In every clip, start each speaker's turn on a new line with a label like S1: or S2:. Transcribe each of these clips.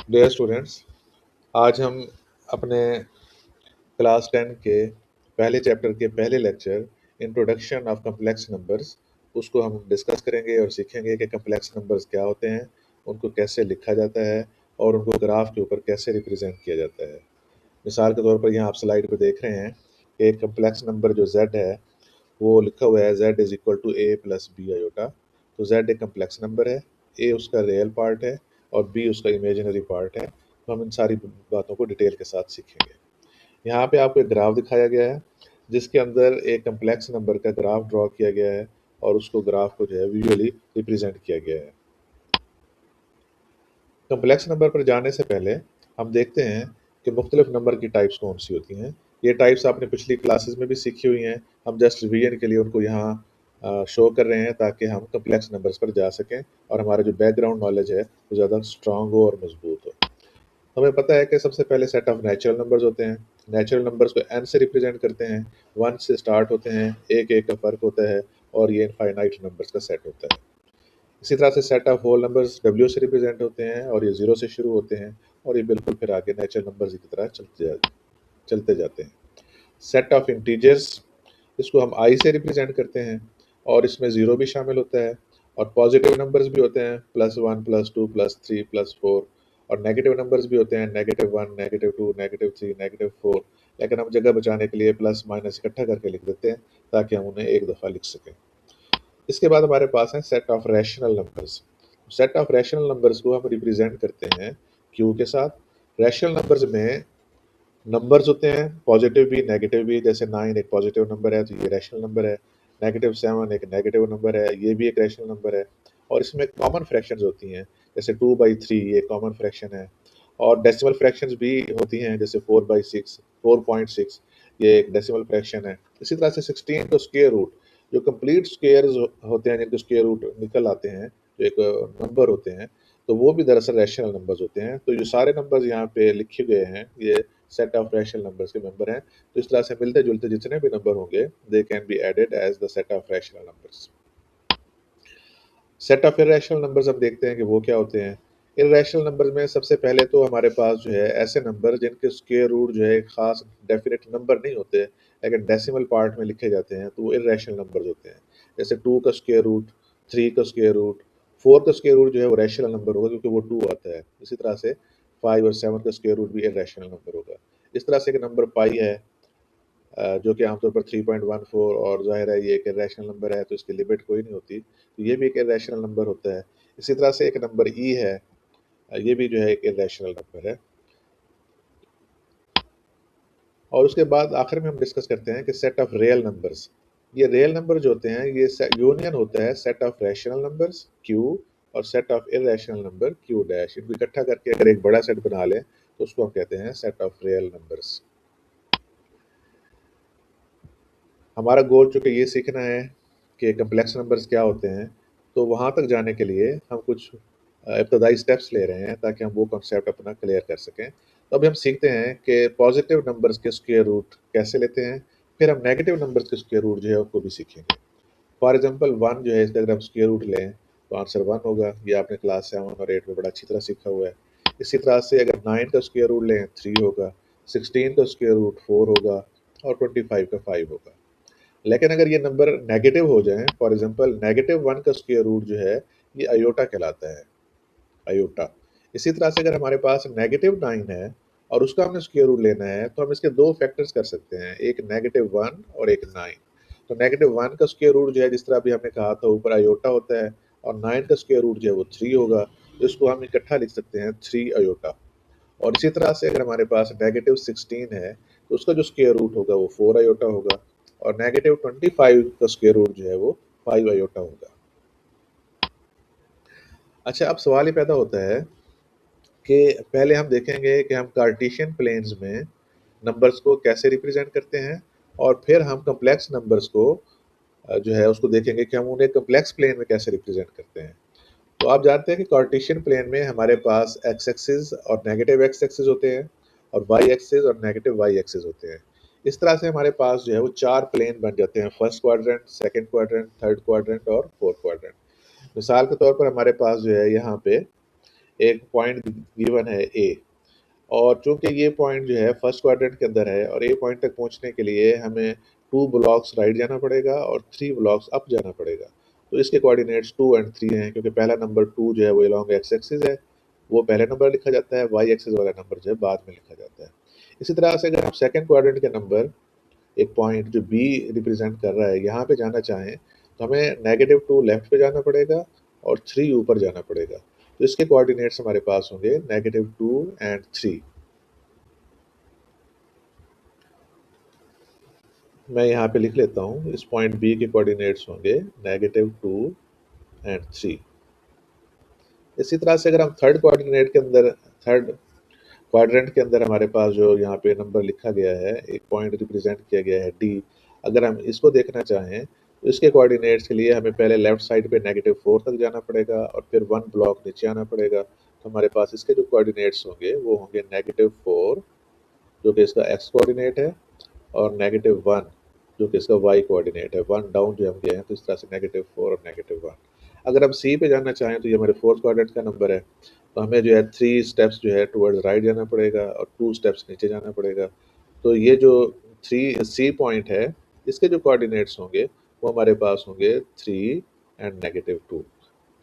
S1: Dear students, आज हम अपने क्लास 10 के पहले चैप्टर के पहले lecture introduction of complex numbers उसको हम डिस्कस करेंगे और सीखेंगे कि कम्प्लेक्स नंबर्स क्या होते हैं, उनको कैसे लिखा जाता है और उनको ग्राफ के ऊपर कैसे रिप्रेजेंट किया जाता है। मिसाल के तौर पर यहाँ आप स्लाइड पे देख रहे हैं कि एक कम्प्लेक्स नंबर जो z है वो लिखा हुआ है z is equal to a plus B iota. तो z एक कम्प्लेक्स नंबर है, a उसका रियल पार्ट है और b उसका इमेजिनरी पार्ट है। तो हम इन सारी बातों को डिटेल के साथ सीखेंगे। यहाँ पे आपको एक ग्राफ दिखाया गया है जिसके अंदर एक कम्प्लेक्स नंबर का ग्राफ ड्रॉ किया गया है और उसको ग्राफ को जो है विजुअली रिप्रेजेंट किया गया है। कम्प्लेक्स नंबर पर जाने से पहले हम देखते हैं कि मुख्तलिफ नंबर की टाइप्स कौन सी होती हैं। ये टाइप्स आपने पिछली क्लासेस में भी सीखी हुई हैं, हम जस्ट रिवीजन के लिए उनको यहाँ शो कर रहे हैं ताकि हम कम्प्लेक्स नंबर्स पर जा सकें और हमारा जो बैकग्राउंड नॉलेज है वो ज़्यादा स्ट्रांग हो और मजबूत हो। हमें पता है कि सबसे पहले सेट ऑफ नेचुरल नंबर्स होते हैं। नेचुरल नंबर्स को n से रिप्रेजेंट करते हैं, 1 से स्टार्ट होते हैं, एक एक का फ़र्क होता है और ये इनफाइनाइट नंबर्स का सेट होता है। इसी तरह से set of whole numbers w से रिप्रेजेंट होते हैं और ये 0 से शुरू होते हैं और ये बिल्कुल फिर आगे नेचुरल नंबर्स की तरह चलते जाते हैं। सेट ऑफ इंटीजर्स, इसको हम i से रिप्रेजेंट करते हैं और इसमें 0 भी शामिल होता है और पॉजिटिव नंबर्स भी होते हैं +1 +2 +3 +4 और नेगेटिव नंबर्स भी होते हैं -1 -2 -3 -4। लेकिन हम जगह बचाने के लिए प्लस माइनस इकट्ठा करके लिख देते हैं ताकि हम उन्हें एक दफ़ा लिख सकें। इसके बाद हमारे पास है set of rational numbers. Set of rational numbers को हम रिप्रेजेंट करते हैं क्यू के साथ। रैशनल नंबर्स में नंबर्स होते हैं पॉजिटिव भी नेगेटिव भी, जैसे 9 एक पॉजिटिव नंबर है तो ये रैशनल नंबर है, -7 एक नेगेटिव नंबर है, ये भी एक रैशनल नंबर है। और इसमें कॉमन फ्रैक्शंस होती हैं, जैसे 2/3 ये कॉमन फ्रैक्शन है और डेसिमल फ्रैक्शंस भी होती हैं, जैसे 4/6 4.6 ये एक डेसिमल फ्रैक्शन है। इसी तरह से 16 का स्क्वायर रूट, जो कंप्लीट स्क्वायर्स होते हैं जिनके स्क्वायर रूट निकल आते हैं, जो एक नंबर होते हैं, तो वो भी दरअसल रैशनल नंबर्स होते हैं। तो जो सारे नंबर्स यहाँ पे लिखे गए हैं ये सेट ऑफ रैशनल नंबर्स के मेंबर हैं। तो इस तरह से मिलते जुलते जितने भी नंबर होंगे they can be added as the set of rational numbers. Set of irrational numbers हम देखते हैं कि वो क्या होते हैं। इर्रेशनल नंबर्स में सबसे पहले तो हमारे पास जो है ऐसे नंबर जिनके स्क्वायर रूट जो है एक खास डेफिनेट नंबर नहीं होते, लेकिन डेसिमल पार्ट में लिखे जाते हैं, तो वो इर्रेशनल नंबर्स होते हैं। जैसे 2 का स्क्वायर रूट, 3 का स्क्वायर रूट, 4 का स्क्वायर रूट जो है वो रैशनल नंबर होगा क्योंकि वो 2 आता है। इसी तरह से 5 और 7 का स्क्वायर रूट भी इर्रेशनल नंबर होगा। इस तरह से एक नंबर पाई है जो कि आमतौर पर 3.14, और ज़ाहिर है ये एक इर्रेशनल नंबर है तो इसकी लिमिट कोई नहीं होती, तो ये भी एक इर्रेशनल नंबर होता है। इसी तरह से एक नंबर ई है, ये भी जो है एक इर्रेशनल नंबर है। और उसके बाद आखिर में हम डिस्कस करते हैं कि सेट ऑफ रियल नंबर्स। ये रियल नंबर जो होते हैं ये यूनियन होता है set of rational numbers Q और set of irrational number Q dash. इनको इकट्ठा करके अगर एक बड़ा सेट बना लें तो उसको हम कहते हैं सेट ऑफ रियल नंबर्स। हमारा गोल चूँकि ये सीखना है कि कम्प्लेक्स नंबर्स क्या होते हैं, तो वहाँ तक जाने के लिए हम कुछ इब्तदाई स्टेप्स ले रहे हैं ताकि हम वो कॉन्सेप्ट अपना क्लियर कर सकें। तो अभी हम सीखते हैं कि पॉजिटिव नंबर्स के स्क्वायर रूट कैसे लेते हैं, फिर हम नेगेटिव नंबर्स के स्क्वायर रूट जो है उनको भी सीखेंगे। फॉर एग्जांपल 1 जो है इसका अगर हम स्क्वायर रूट लें तो आंसर 1 होगा। ये आपने क्लास 7 और 8 में बड़ा अच्छी तरह सीखा हुआ है। इसी तरह से अगर 9 का स्क्वायर रूट लें 3 होगा, 16 का स्क्वायर रूट 4 होगा और 25 का 5 होगा। लेकिन अगर ये नंबर नेगेटिव हो जाएँ, फॉर एग्जांपल -1 का स्क्वायर रूट जो है ये आयोटा कहलाता है, आयोटा। इसी तरह से अगर हमारे पास -9 है और उसका हमने स्क्वायर रूट लेना है तो हम इसके 2 फैक्टर्स कर सकते हैं, एक -1 और एक 9। तो -1 का स्क्वायर रूट जो है जिस तरह अभी हमने कहा था ऊपर आयोटा होता है और 9 का स्क्वायर रूट जो है वो 3 होगा, तो इसको हम इकट्ठा लिख सकते हैं 3 आयोटा। और इसी तरह से अगर हमारे पास -16 है तो उसका जो स्क्वायर रूट होगा वो 4 आयोटा होगा और -25 का स्क्वायर रूट जो है वो 5 आयोटा होगा। अच्छा, अब सवाल ये पैदा होता है कि पहले हम देखेंगे कि हम कार्टेशियन प्लेन्स में नंबर्स को कैसे रिप्रेजेंट करते हैं और फिर हम कम्प्लेक्स नंबर्स को जो है उसको देखेंगे कि हम उन्हें कम्प्लेक्स प्लेन में कैसे रिप्रेजेंट करते हैं। तो आप जानते हैं कि कार्टेशियन प्लेन में हमारे पास एक्स एक्सिस और नेगेटिव एक्स एक्सिस होते हैं और वाई एक्सिस और नेगेटिव वाई एक्सिस होते हैं। इस तरह से हमारे पास जो है वो 4 प्लेन बन जाते हैं, first quadrant, second quadrant, third quadrant और फोर्थ क्वाड्रेंट। मिसाल के तौर पर हमारे पास जो है यहाँ पे एक पॉइंट गिवन है ए, और चूंकि ये पॉइंट जो है फर्स्ट क्वाड्रेंट के अंदर है और ए पॉइंट तक पहुंचने के लिए हमें 2 ब्लॉक्स राइट जाना पड़ेगा और 3 ब्लॉक्स अप जाना पड़ेगा। तो इसके कोऑर्डिनेट्स 2 एंड 3 हैं, क्योंकि पहला नंबर 2 जो है वो अलॉन्ग एक्स एक्सिस है, वो पहले नंबर लिखा जाता है, वाई एक्सिस वाला नंबर जो है बाद में लिखा जाता है। इसी तरह से अगर हम सेकंड क्वाड्रेंट के नंबर एक पॉइंट जो बी रिप्रेजेंट कर रहा है यहाँ पे जाना चाहें तो हमें -2 लेफ्ट पे जाना पड़ेगा और 3 ऊपर जाना पड़ेगा। तो इसके कोऑर्डिनेट्स हमारे पास होंगे -2 एंड 3। मैं यहाँ पे लिख लेता हूँ, इस पॉइंट बी के कोऑर्डिनेट्स होंगे -2 एंड 3। इसी तरह से अगर हम थर्ड क्वाड्रेंट के अंदर हमारे पास जो यहाँ पे नंबर लिखा गया है, एक पॉइंट रिप्रेजेंट किया गया है डी, अगर हम इसको देखना चाहें तो इसके कोऑर्डिनेट्स के लिए हमें पहले लेफ्ट साइड पे -4 तक जाना पड़ेगा और फिर 1 ब्लॉक नीचे आना पड़ेगा। तो हमारे पास इसके जो कोऑर्डिनेट्स होंगे वो होंगे -4 जो कि इसका एक्स कोऑर्डिनेट है, और -1 जो कि इसका वाई कोऑर्डिनेट है। 1 डाउन जो हम गए हैं, तो इस तरह से -4 और -1। अगर हम सी पे जाना चाहें तो ये हमारे फोर्थ क्वाड्रेंट का नंबर है, तो हमें जो है 3 स्टेप्स जो है टुवर्ड्स राइट जाना पड़ेगा और 2 स्टेप्स नीचे जाना पड़ेगा। तो ये जो 3 सी पॉइंट है, इसके जो कोऑर्डिनेट्स होंगे वो हमारे पास होंगे 3 एंड -2।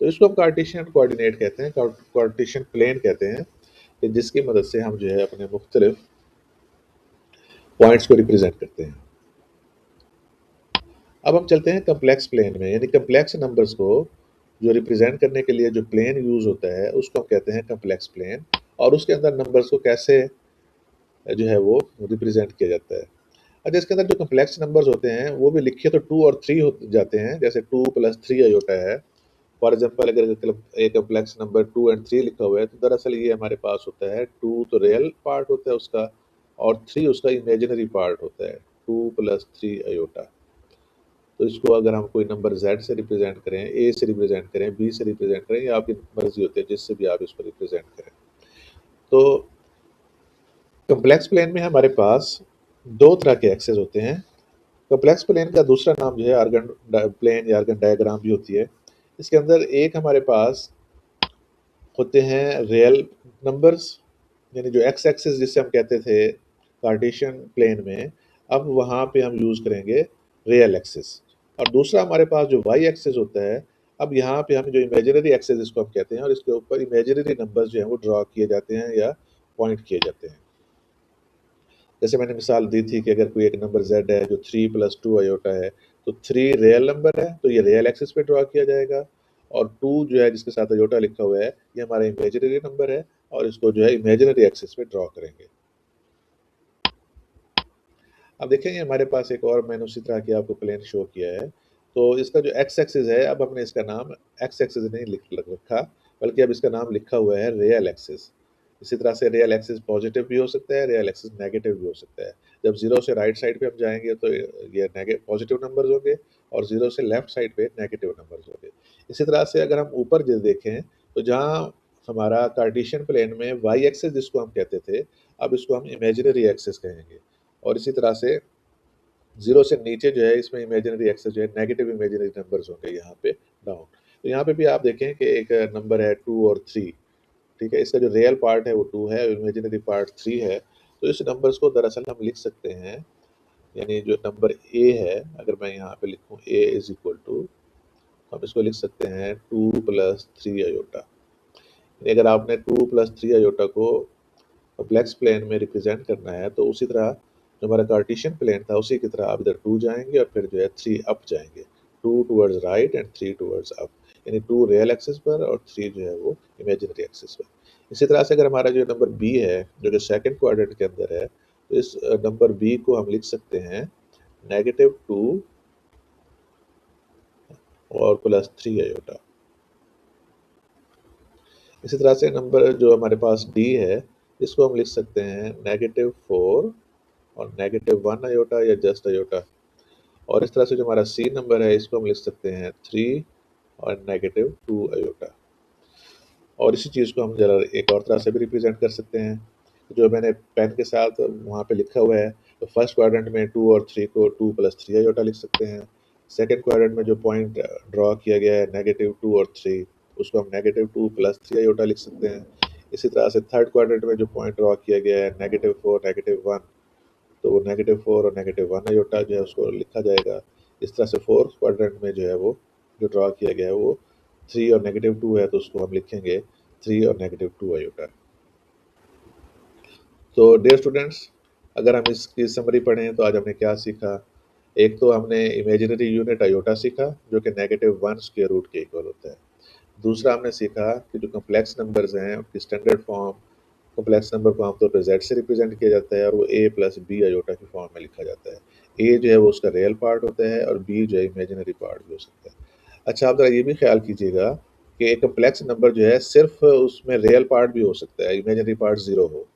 S1: तो इसको हम कार्टेशियन कोऑर्डिनेट कहते हैं, कार्टेशियन प्लेन कहते हैं, कि जिसकी मदद से हम जो है अपने मुख्तलिफ पॉइंट्स को रिप्रेजेंट करते हैं। अब हम चलते हैं कम्प्लेक्स प्लेन में, यानी कम्प्लेक्स नंबर्स को जो रिप्रेजेंट करने के लिए जो प्लेन यूज होता है उसको हम कहते हैं कम्प्लेक्स प्लेन, और उसके अंदर नंबर्स को कैसे जो है वो रिप्रेजेंट किया जाता है। अच्छा, इसके अंदर जो कम्प्लेक्स नंबर्स होते हैं वो भी लिखे तो 2 और 3 हो जाते हैं, जैसे 2 + 3 अयोटा है। फॉर एग्जांपल अगर एक कम्प्लेक्स नंबर 2 एंड 3 लिखा हुआ है तो दरअसल ये हमारे पास होता है 2 तो रियल पार्ट होता है उसका, और 3 उसका इमेजिनरी पार्ट होता है, 2 + 3 अयोटा। तो इसको अगर हम कोई नंबर Z से रिप्रेजेंट करें, A से रिप्रेजेंट करें, B से रिप्रेजेंट करें, या आपकी मर्जी होती है जिससे भी आप इसको रिप्रेजेंट करें। तो कम्प्लेक्स प्लेन में हमारे पास 2 तरह के एक्सेस होते हैं। कम्प्लेक्स प्लेन का दूसरा नाम जो है आर्गन प्लेन या आर्गन डायग्राम भी होती है। इसके अंदर एक हमारे पास होते हैं रियल नंबर्स, यानी जो एक्स एक्सिस जिसे हम कहते थे कार्टेशियन प्लेन में, अब वहाँ पे हम यूज़ करेंगे रियल एक्सिस। और दूसरा हमारे पास जो वाई एक्सिस होता है, अब यहाँ पे हम जो इमेजिनरी एक्सिस जिसको हम कहते हैं, और इसके ऊपर इमेजिनरी नंबर्स जो हैं वो ड्रॉ किए जाते हैं या पॉइंट किए जाते हैं। जैसे मैंने मिसाल दी थी कि अगर कोई एक नंबर z है जो 3 + 2 अयोटा है, तो 3 रियल नंबर है तो ये रियल एक्सिस पे ड्रॉ किया जाएगा, और 2 जो है जिसके साथ अयोटा लिखा हुआ है ये हमारा इमेजिनरी नंबर है और इसको जो है इमेजिनरी एक्सिस पे ड्रॉ करेंगे। अब देखेंगे हमारे पास एक और मैंने उसी तरह की आपको प्लेन शो किया है। तो इसका जो एक्स एक्सिस है, अब हमने इसका नाम एक्स एक्सिस नहीं लिख रखा, बल्कि अब इसका नाम लिखा हुआ है रियल एक्सिस। इसी तरह से रियल एक्सिस पॉजिटिव भी हो सकता है, रियल एक्सिस नेगेटिव भी हो सकता है। जब 0 से राइट साइड पे हम जाएंगे तो ये पॉजिटिव नंबर्स होंगे, और 0 से लेफ्ट साइड पे नेगेटिव नंबर्स होंगे। इसी तरह से अगर हम ऊपर जो देखें तो जहाँ हमारा कार्टेशियन प्लेन में वाई एक्सिस जिसको हम कहते थे, अब इसको हम इमेजिनरी एक्सिस कहेंगे। और इसी तरह से 0 से नीचे जो है इसमें इमेजिनरी एक्सेस जो है नेगेटिव इमेजिनरी नंबर्स होंगे यहाँ पे डाउन। तो यहाँ पे भी आप देखें कि एक नंबर है 2 और 3, ठीक है? इसका जो रियल पार्ट है वो 2 है, इमेजिनरी पार्ट 3 है। तो इस नंबर्स को दरअसल हम लिख सकते हैं, यानी जो नंबर ए है, अगर मैं यहाँ पे लिखूँ ए इज़ इक्वल टू, हम इसको लिख सकते हैं 2 + 3 अयोटा। अगर आपने 2 + 3 अयोटा को कॉम्प्लेक्स प्लेन में रिप्रेजेंट करना है तो उसी तरह जो हमारा कार्टेशियन प्लेन था उसी की तरह आप इधर 2 जाएंगे और फिर जो है 3 अप जाएंगे, 2 towards right and 3 towards up, यानी 2 रियल एक्सिस पर और 3 जो है वो इमेजिनरी एक्सिस पर। इसी तरह से अगर हमारा जो नंबर बी है जो कि सेकंड क्वाड्रेंट के अंदर है, तो इस नंबर बी को हम लिख सकते हैं -2 और +3 अयोटा। इसी तरह से नंबर जो हमारे पास डी है इसको हम लिख सकते हैं -4 और -1 अयोटा या जस्ट अयोटा। और इस तरह से जो हमारा सी नंबर है इसको हम लिख सकते हैं 3 और -2 अयोटा। और इसी चीज़ को हम जरा एक और तरह से भी रिप्रेजेंट कर सकते हैं, जो मैंने पेन के साथ वहाँ पे लिखा हुआ है। तो फर्स्ट क्वाड्रेंट में 2 और 3 को 2 + 3 अयोटा लिख सकते हैं। सेकंड क्वाड्रेंट में जो पॉइंट ड्रॉ किया गया है -2 और 3, उसको हम -2 + 3 आयोटा लिख सकते हैं। इसी तरह से थर्ड क्वाड्रेंट में जो पॉइंट ड्रॉ किया गया है -4 -1, तो वो -4 और -1 आयोटा जो है उसको लिखा जाएगा। इस तरह से फोर्थ क्वाड्रेंट में जो है वो जो ड्रॉ किया गया है वो 3 और -2 है, तो उसको हम लिखेंगे 3 और -2 आयोटा। तो डियर स्टूडेंट्स, अगर हम इसकी समरी पढ़ें तो आज हमने क्या सीखा। एक तो हमने इमेजिनरी यूनिट आयोटा सीखा जो कि -1 स्क्वायर रूट के इक्वल होता है। दूसरा हमने सीखा कि जो कॉम्प्लेक्स नंबर्स हैं उनकी स्टैंडर्ड फॉर्म, कॉम्प्लेक्स नंबर को आमतौर पर जेड से रिप्रेजेंट किया जाता है और वो a प्लस बी आयोटा की फॉर्म में लिखा जाता है। a जो है वो उसका रियल पार्ट होता है और b जो है इमेजिनरी पार्ट भी हो सकता है। अच्छा, आप ज़रा ये भी ख्याल कीजिएगा कि एक कॉम्प्लेक्स नंबर जो है सिर्फ उसमें रियल पार्ट भी हो सकता है, इमेजिनरी पार्ट ज़ीरो हो।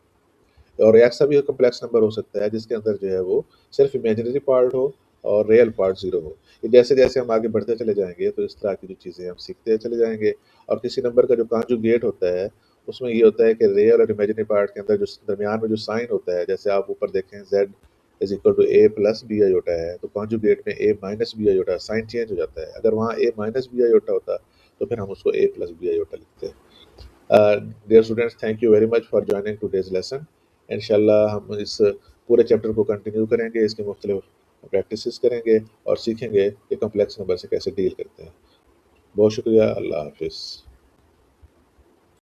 S1: और ऐसा भी कॉम्प्लेक्स नंबर हो सकता है जिसके अंदर जो है वो सिर्फ इमेजिनरी पार्ट हो और रियल पार्ट ज़ीरो हो। ये जैसे-जैसे हम आगे बढ़ते चले जाएँगे तो इस तरह की जो चीज़ें हम सीखते चले जाएँगे। और किसी नंबर का जो कॉन्जुगेट होता है, उसमें ये होता है कि रियल और इमेजिनरी पार्ट के अंदर जो दरमियान में जो साइन होता है, जैसे आप ऊपर देखें z is equal to a plus b iota है, तो कॉन्जुगेट में a minus b iota sign change हो जाता है। अगर वहाँ a माइनस b आयोटा होता, तो फिर हम उसको a प्लस b आयोटा लिखते हैं। Dear students, thank you very much for joining today's lesson. इंशाल्लाह हम इस पूरे चैप्टर को कंटिन्यू करेंगे, इसकी मुख्तलिफ प्रैक्टिसेस करेंगे और सीखेंगे कि कॉम्प्लेक्स नंबर से कैसे डील करते हैं। बहुत शुक्रिया, अल्लाह हाफ़िज़।